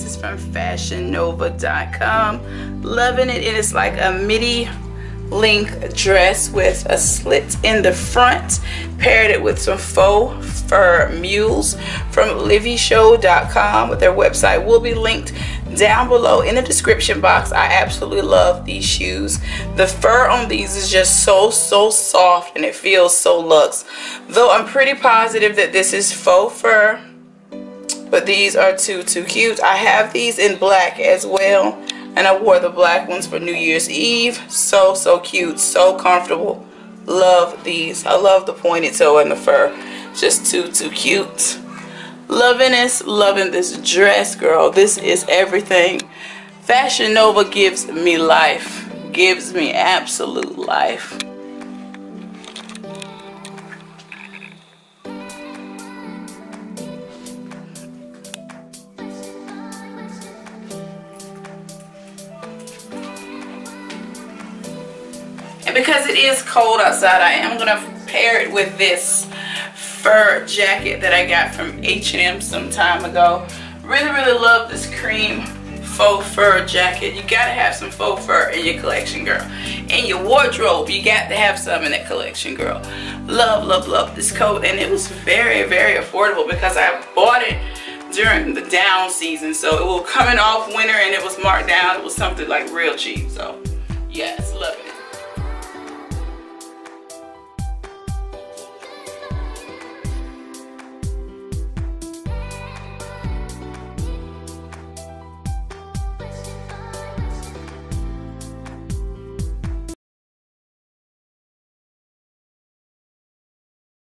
This is from fashionnova.com. Loving it. It is like a midi length dress with a slit in the front. Paired it with some faux fur mules from livyshow.com. Their website will be linked down below in the description box. I absolutely love these shoes. The fur on these is just so soft, and it feels so luxe. Though I'm pretty positive that this is faux fur, but these are too cute. I have these in black as well, and I wore the black ones for New Year's Eve. So cute, so comfortable. Love these. I love the pointed toe and the fur. Just too cute. Loving this dress, girl. This is everything. Fashion Nova gives me life. Gives me absolute life. And because it is cold outside, I am going to pair it with this fur jacket that I got from H&M some time ago. Really love this cream faux fur jacket. You gotta have some faux fur in your collection, girl. In your wardrobe, you got to have some in that collection, girl. Love this coat, and it was very affordable because I bought it during the down season. So it was coming off winter and it was marked down. It was something like real cheap. So yes, love it.